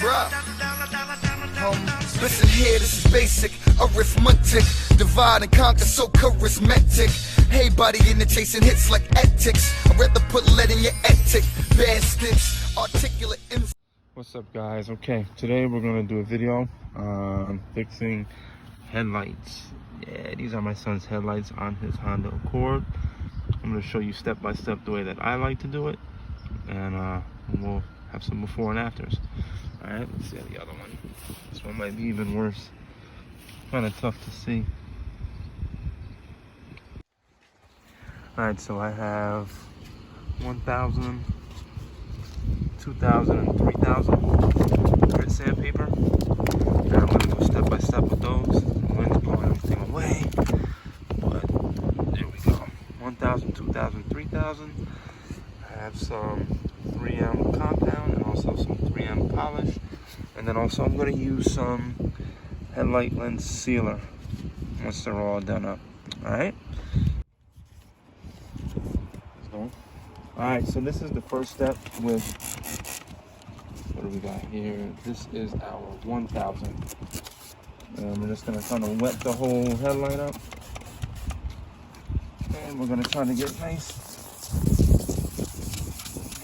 drop. Listen here, this is basic arithmetic. Divide and conquer, so charismatic. Hey, buddy, in the chasing hits like ethics. I'd rather put lead in your ethic. Bad sticks, articulate. What's up, guys? Okay, today we're gonna do a video on fixing headlights. Yeah, these are my son's headlights on his Honda Accord. I'm gonna show you step by step the way that I like to do it, and we'll have some before and afters. All right, let's see the other one. This one might be even worse. Kind of tough to see. All right, so I have 1,000, 2,000, and 3,000 grit sandpaper. And I'm gonna go step by step with those. The wind's blowing everything away, but there we go. 1,000, 2,000, 3,000. I have some 3M compound and also some 3M polish. And then also I'm gonna use some headlight lens sealer once they're all done up. All right. Let's go. All right, so this is the first step with, what do we got here? This is our 1,000. And we're just gonna kind of wet the whole headlight up. And we're gonna try to get nice,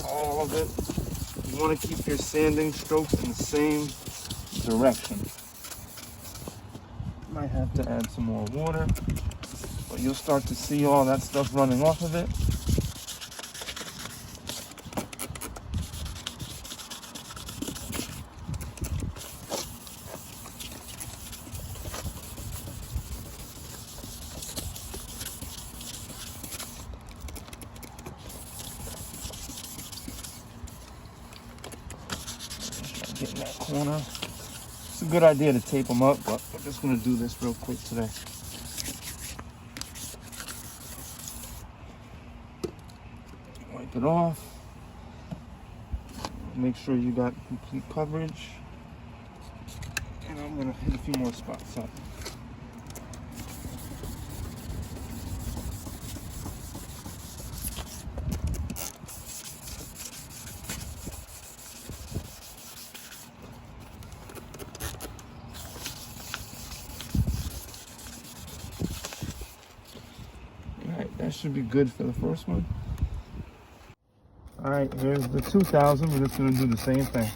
all of it. You wanna keep your sanding strokes in the same direction. You might have to add some more water, but you'll start to see all that stuff running off of it. Get in that corner. It's a good idea to tape them up, but we're just gonna do this real quick today. Wipe it off. Make sure you got complete coverage. And I'm gonna hit a few more spots up. That should be good for the first one. All right, here's the 2,000. We're just gonna do the same thing.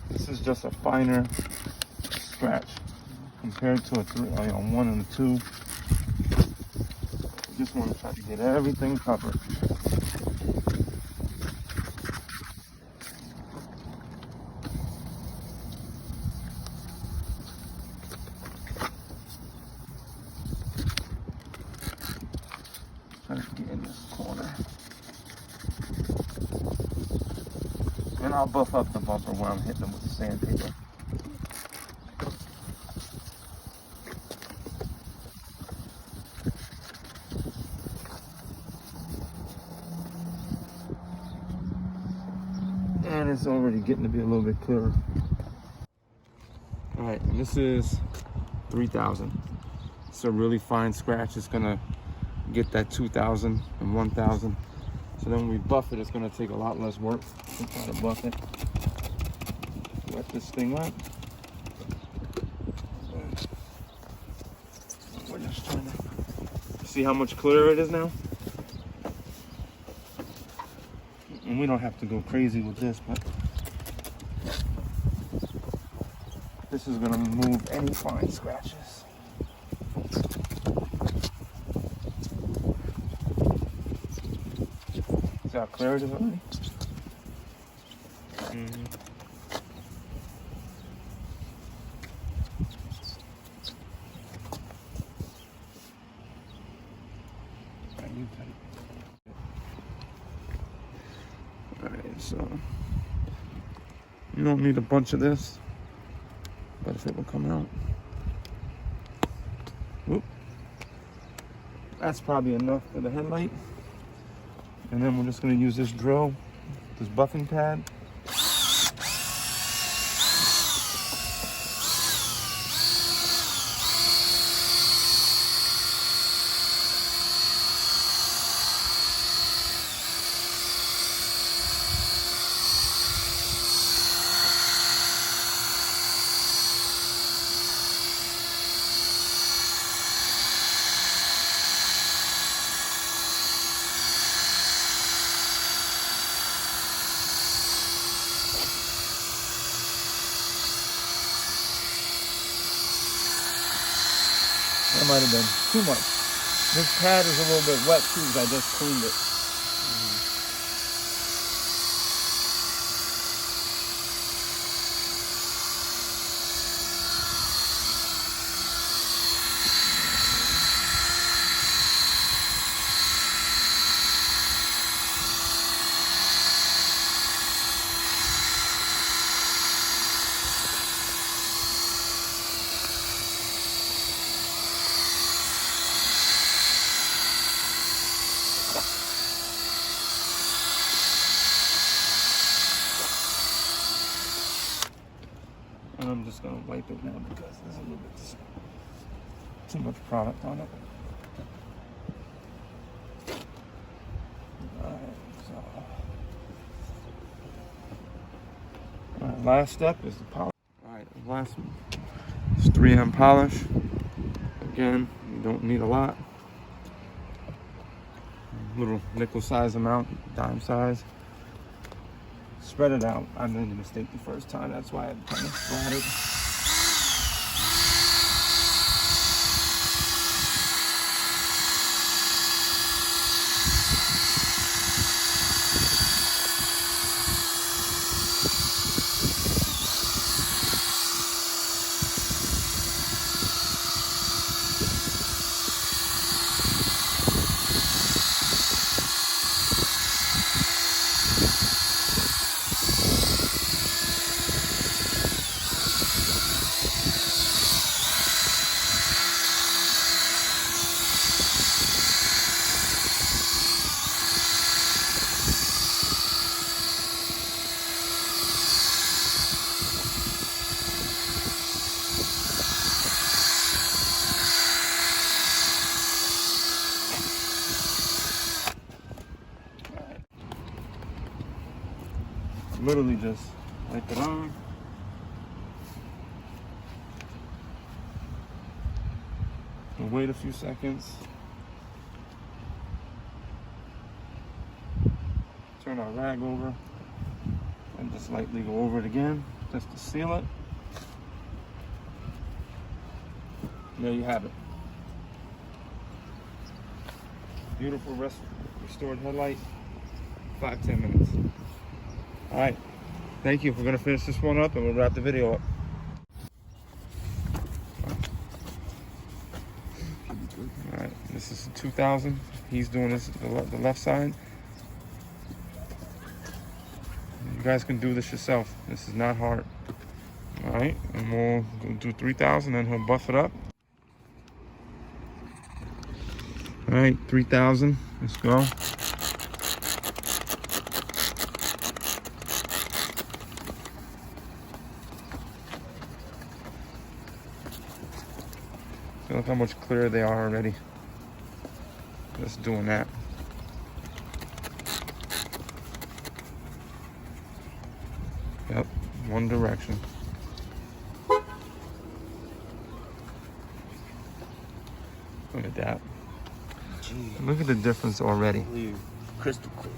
This is just a finer scratch compared to a 1 and a 2. Just want to try to get everything covered. Trying to get in this corner. And I'll buff up the bumper where I'm hitting them with the sandpaper. And it's already getting to be a little bit clearer. All right, and this is 3,000. It's a really fine scratch. It's gonna get that 2,000 and 1,000. So then when we buff it, it's gonna take a lot less work to try to buff it. Wet this thing up. We're just trying to see how much clearer it is now. And we don't have to go crazy with this, but this is gonna remove any fine scratches. See how clear it is already? Alright, so you don't need a bunch of this, but if it will come out. Whoop. That's probably enough for the headlight. And then we're just going to use this drill, this buffing pad. That might have been too much. This pad is a little bit wet too because I just cleaned it. And I'm just gonna wipe it now because there's a little bit too much product on it. Alright, last step is the polish. Alright, last one is 3M polish. Again, you don't need a lot. Little nickel size amount, dime size. Spread it out. I made a mistake the first time, that's why I kind of splattered. Literally just wipe it on. And wait a few seconds. Turn our rag over and just lightly go over it again just to seal it. There you have it. Beautiful restored headlight. 5-10 minutes. All right, thank you. We're gonna finish this one up and we'll wrap the video up. All right, this is 2000. He's doing this the left side. You guys can do this yourself. This is not hard. All right, and we'll do 3000, then he'll buff it up. All right, 3000. Let's go. Look how much clearer they are already. Just doing that. Yep, one direction. Look at that. Jeez. Look at the difference already. Crystal clear.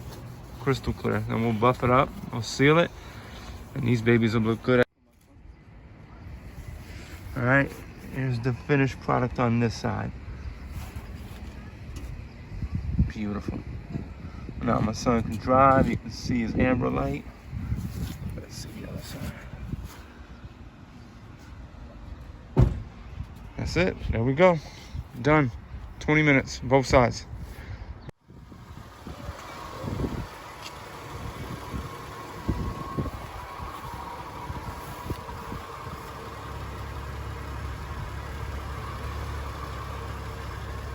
Crystal clear. Then we'll buff it up, we'll seal it, and these babies will look good. All right. Here's the finished product on this side. Beautiful. Now my son can drive. You can see his amber light. Let's see the other side. That's it. There we go. Done. 20 minutes, both sides.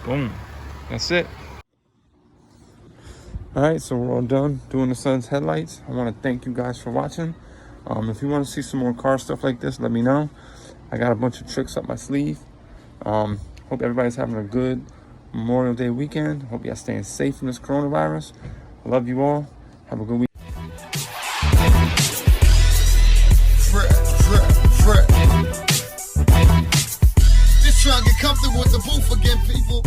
Boom. That's it. Alright, so we're all done doing the son's headlights. I want to thank you guys for watching. If you want to see some more car stuff like this, let me know. I got a bunch of tricks up my sleeve. Hope everybody's having a good Memorial Day weekend. Hope y'all staying safe from this coronavirus. I love you all. Have a good week. Just trying to get comfortable with the booth again, people.